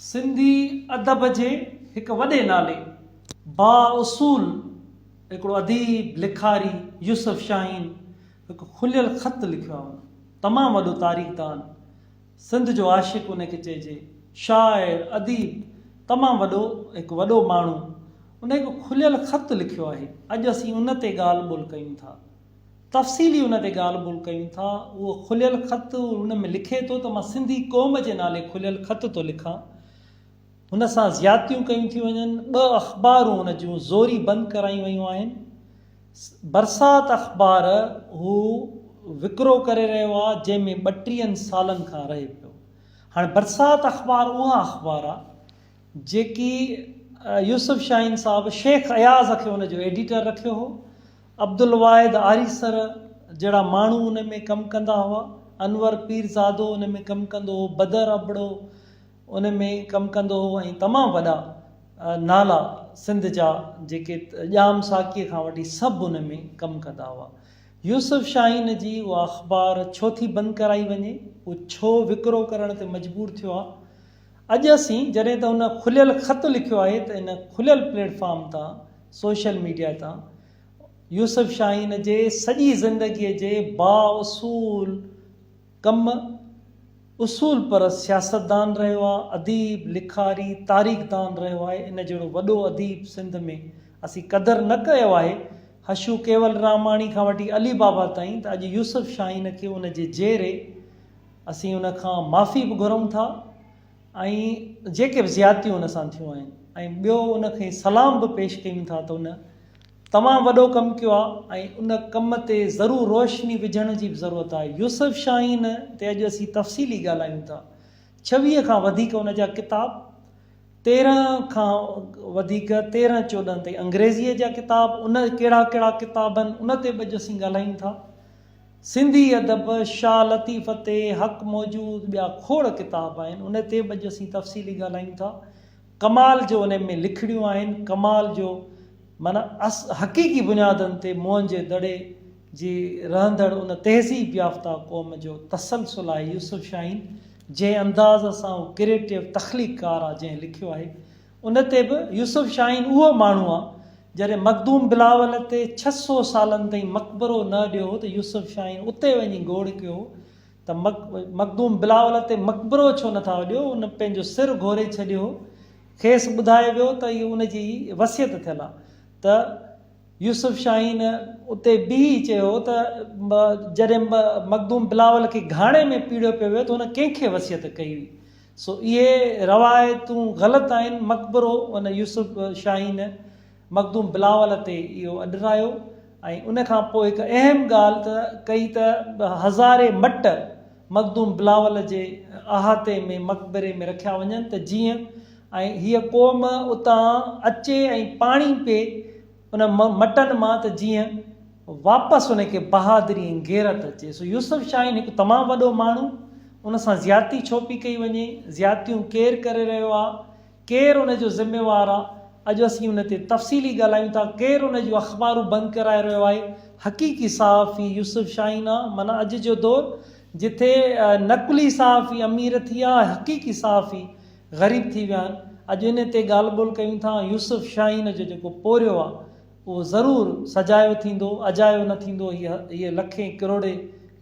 सिंधी अदब जे हिकु वॾे नाले बाउसूल हिकिड़ो अदीब लिखारी यूसुफ शाहीन हिकु खुलियल ख़त लिखियो आहे। तमामु वॾो तारीख़दान, सिंध जो आशिक़ उनखे चइजे, शाइर, अदीब, तमामु हिकु वॾो माण्हू। उन हिकु खुलियल ख़त लिखियो आहे। अॼु असीं उन ते ॻाल्हि ॿोल कयूं था, तफ़सीली उन ते ॻाल्हि ॿोल कयूं था। उहो खुलियल ख़त उन में लिखे थो त मां सिंधी क़ौम जे नाले खुलियल ख़त थो लिखां। हुन सां ज़्यादतियूं कयूं थी वञनि। 2 अख़बारूं हुन जूं ज़ोरी बंदि करायूं वयूं आहिनि। बरसात अख़बार हू विकिरो करे रहियो आहे, जंहिंमें 32 सालनि खां रहे पियो। हाणे बरसात अख़बार उहा अख़बार आहे जेकी यूसुफ शाहीन साहिबु शेख अयाज़ खे हुन जो एडिटर रखियो हो। अब्दुल वाहिद आरीसर जहिड़ा माण्हू उन में कमु कंदा हुआ। अनवर पीरज़ादो उन में कमु कंदो हो। बदर अबड़ो उन में कमु कंदो हो। ऐं तमामु वॾा नाला सिंध जा जेके ॼाम साकीअ खां वठी सभु उन में कमु कंदा हुआ। यूसुफ शाहीन जी उहा अख़बार छो थी बंदि कराई वञे, उहो छो विकिरो करण ते मजबूर थियो आहे। अॼु असीं जॾहिं त हुन खुलियल ख़त लिखियो आहे त इन खुलियल प्लेटफॉर्म तां, सोशल मीडिया तां, यूसुफ शाहीन जे सॼी ज़िंदगीअ जे बाउसूल कम, उसूल पर सियासतदान रहियो आहे, अदीब, लिखारी, तारीख़दान रहियो आहे। इन जहिड़ो वॾो अदीब सिंध में असीं क़दुरु न कयो आहे। हशू केवल रामाणी खां वठी अली बाबा ताईं, त अॼु यूसुफ शाहीन खे उन जे जेरे असीं उन खां माफ़ी बि घुरूं था ऐं जेके बि ज़्यादतियूं उन सां थियूं आहिनि, ऐं ॿियो उनखे सलाम बि पेश कयूं था त उन तमामु वॾो कमु कयो आहे ऐं उन कम ते ज़रूरु रोशनी विझण जी बि ज़रूरत आहे। यूसुफ शाहीन ते अॼु असीं तफ़सीली ॻाल्हायूं था। 26 खां वधीक उन जा किताब, 13 खां वधीक 13-14 ताईं अंग्रेज़ीअ जा किताब, उन कहिड़ा कहिड़ा किताब आहिनि उन ते बि अॼु असीं ॻाल्हायूं था। सिंधी अदब, शाह लतीफ़ ते, हक़ मौजूद, ॿिया खोड़ किताब आहिनि, उन ते बि अॼु असीं तफ़सीली ॻाल्हायूं था। कमाल जो उन में लिखड़ियूं आहिनि। कमाल जो माना हक़ीक़ी बुनियादनि ते मुंहं जे दड़े जी रहंदड़ उन तहज़ीब याफ़्ता क़ौम जो तसलसल आहे यूसुफ शाहीन। जंहिं अंदाज़ सां उहो क्रिएटिव तख़लीक़कार आहे, जंहिं लिखियो आहे, उन ते बि यूसुफ शाहीन उहो माण्हू आहे जॾहिं मखदूम बिलावल ते 600 सालनि ताईं मक़बरो न ॾियो त यूसुफ शाहीन उते वञी ॻोड़ कयो त मखदूम बिलावल ते मक़बरो छो नथा ॾियो। उन पंहिंजो सिर घोरे छॾियो। खेसि ॿुधाए वियो त इहो उनजी वसियत थियल आहे त यूसुफ शाहीन उते बीही चयो त जॾहिं मखदूम बिलावल खे घाणे में पीड़ियो पियो वियो त हुन कंहिंखे वसियत कई हुई। सो इहे रवायतूं ग़लति आहिनि। मक़बरो उन यूसुफ शाहीन मखदूम बिलावल ते इहो अॾरायो ऐं उन खां पोइ हिकु अहम ॻाल्हि त कई त हज़ारे मट मखदूम बिलावल जे अहाते में मक़बरे में रखिया वञनि त जीअं ऐं हीअ क़ौम उतां अचे ऐं पाणी पिए उन मटनि मां त जीअं वापसि उनखे बहादुरी ऐं गैरत अचे। सो यूसुफ शाहीन हिकु तमामु वॾो माण्हू, उन सां ज़्यादती छो पई कई वञे, ज़्यादतियूं केरु करे रहियो आहे, केरु उन जो ज़िम्मेवारु आहे, अॼु असीं उन ते तफ़सीली ॻाल्हायूं था। केरु उन जूं अख़बारूं बंदि कराए रहियो आहे। हक़ीक़ी सहाफ़ी यूसुफ शाहीन आहे। माना अॼु जो दौरु जिथे नक़ली सहाफ़ी अमीर थी विया, हक़ीक़ी सहाफ़ी ग़रीब थी विया आहिनि। अॼु इन ते ॻाल्हि ॿोल कयूं था। यूसुफ शाहीन जो जेको पोरियो आहे उहो ज़रूरु सजायो थींदो, अजायो न थींदो। हीअ लखे करोड़े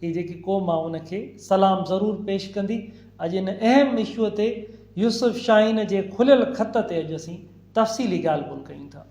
हीअ जेकी क़ौम आहे उनखे सलाम ज़रूरु पेश कंदी। अॼु इन अहम इशूअ ते यूसुफ शाहीन जे खुलियल ख़त ते अॼु असीं तफ़सीली ॻाल्हि ॿोल कयूं था।